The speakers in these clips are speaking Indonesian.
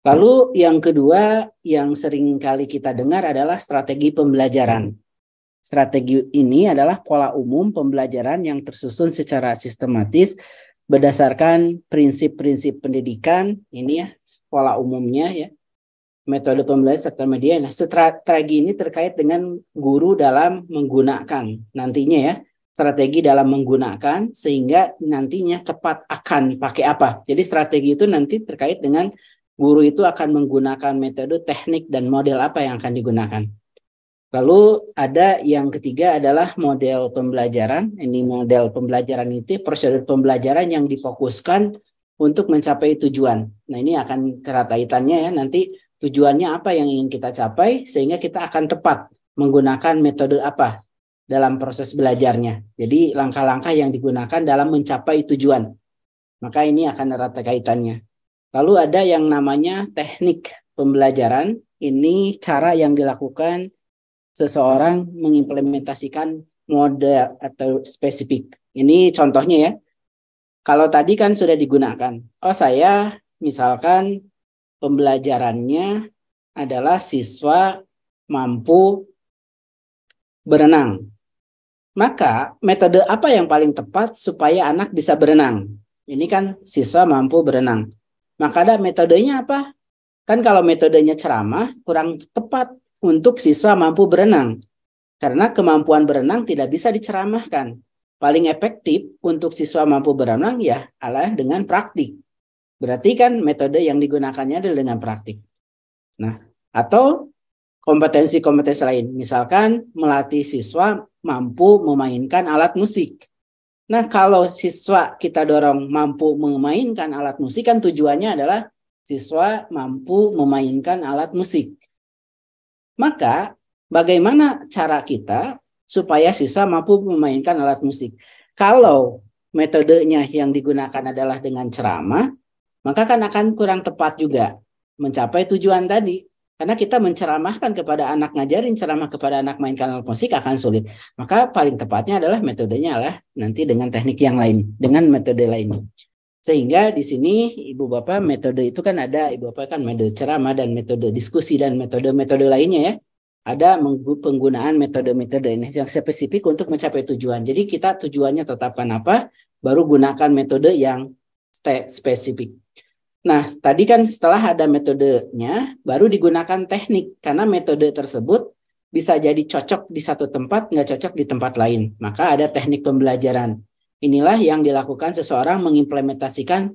Lalu yang kedua yang sering kali kita dengar adalah strategi pembelajaran. Strategi ini adalah pola umum pembelajaran yang tersusun secara sistematis berdasarkan prinsip-prinsip pendidikan. Ini ya pola umumnya ya. Metode pembelajaran serta media. Nah, strategi ini terkait dengan guru dalam menggunakan nantinya ya. Strategi dalam menggunakan sehingga nantinya tepat akan pakai apa. Jadi strategi itu nanti terkait dengan guru itu akan menggunakan metode, teknik, dan model apa yang akan digunakan. Lalu ada yang ketiga adalah model pembelajaran. Ini model pembelajaran itu prosedur pembelajaran yang difokuskan untuk mencapai tujuan. Nah ini akan kaitannya ya nanti tujuannya apa yang ingin kita capai sehingga kita akan tepat menggunakan metode apa dalam proses belajarnya. Jadi langkah-langkah yang digunakan dalam mencapai tujuan. Maka ini akan erat kaitannya. Lalu ada yang namanya teknik pembelajaran. Ini cara yang dilakukan seseorang mengimplementasikan model atau spesifik. Ini contohnya ya. Kalau tadi kan sudah digunakan. Oh saya misalkan pembelajarannya adalah siswa mampu berenang. Maka metode apa yang paling tepat supaya anak bisa berenang? Ini kan siswa mampu berenang. Maka ada metodenya apa? Kan kalau metodenya ceramah kurang tepat untuk siswa mampu berenang. Karena kemampuan berenang tidak bisa diceramahkan. Paling efektif untuk siswa mampu berenang ya adalah dengan praktik. Berarti kan metode yang digunakannya adalah dengan praktik. Nah, atau kompetensi-kompetensi lain. Misalkan melatih siswa mampu memainkan alat musik. Nah, kalau siswa kita dorong mampu memainkan alat musik kan tujuannya adalah siswa mampu memainkan alat musik. Maka bagaimana cara kita supaya siswa mampu memainkan alat musik? Kalau metodenya yang digunakan adalah dengan ceramah, maka kan akan kurang tepat juga mencapai tujuan tadi. Karena kita menceramahkan kepada anak, ngajarin ceramah kepada anak mainkan alat musik akan sulit. Maka paling tepatnya adalah metodenya adalah nanti dengan teknik yang lain, dengan metode lainnya. Sehingga di sini Ibu Bapak metode itu kan ada, Ibu Bapak kan metode ceramah dan metode diskusi dan metode-metode lainnya ya. Ada penggunaan metode-metode ini yang spesifik untuk mencapai tujuan. Jadi kita tujuannya tetapkan apa, baru gunakan metode yang spesifik. Nah, tadi kan setelah ada metodenya, baru digunakan teknik. Karena metode tersebut bisa jadi cocok di satu tempat, nggak cocok di tempat lain. Maka ada teknik pembelajaran. Inilah yang dilakukan seseorang mengimplementasikan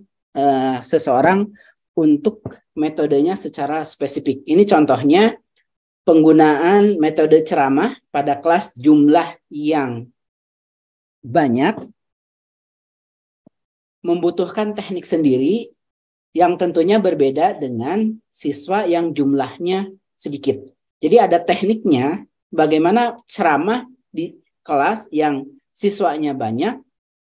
seseorang untuk metodenya secara spesifik. Ini contohnya penggunaan metode ceramah pada kelas jumlah yang banyak, membutuhkan teknik sendiri, yang tentunya berbeda dengan siswa yang jumlahnya sedikit. Jadi ada tekniknya bagaimana ceramah di kelas yang siswanya banyak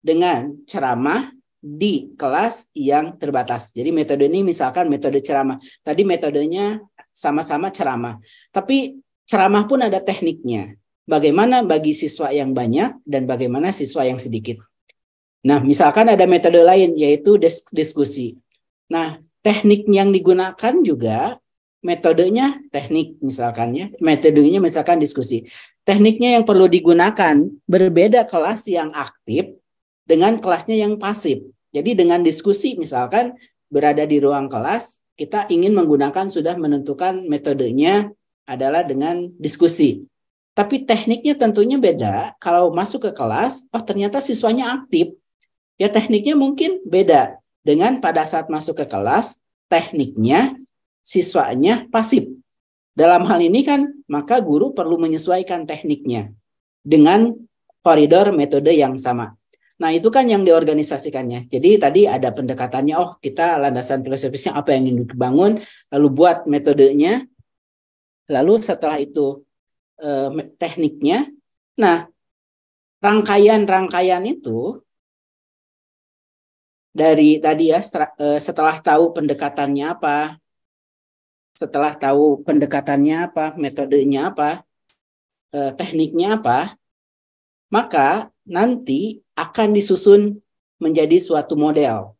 dengan ceramah di kelas yang terbatas. Jadi metode ini misalkan metode ceramah. Tadi metodenya sama-sama ceramah. Tapi ceramah pun ada tekniknya. Bagaimana bagi siswa yang banyak dan bagaimana siswa yang sedikit. Nah, misalkan ada metode lain yaitu diskusi. Nah, teknik yang digunakan juga metodenya teknik misalkan ya, metodenya misalkan diskusi. Tekniknya yang perlu digunakan berbeda kelas yang aktif dengan kelasnya yang pasif. Jadi dengan diskusi misalkan berada di ruang kelas, kita ingin menggunakan sudah menentukan metodenya adalah dengan diskusi. Tapi tekniknya tentunya beda. Kalau masuk ke kelas, oh ternyata siswanya aktif. Ya tekniknya mungkin beda. Dengan pada saat masuk ke kelas, tekniknya siswanya pasif. Dalam hal ini kan, maka guru perlu menyesuaikan tekniknya dengan koridor metode yang sama. Nah, itu kan yang diorganisasikannya. Jadi tadi ada pendekatannya, oh kita landasan filosofisnya apa yang ingin dibangun, lalu buat metodenya, lalu setelah itu tekniknya. Nah, rangkaian-rangkaian itu dari tadi ya setelah tahu pendekatannya apa, metodenya apa, tekniknya apa, maka nanti akan disusun menjadi suatu model.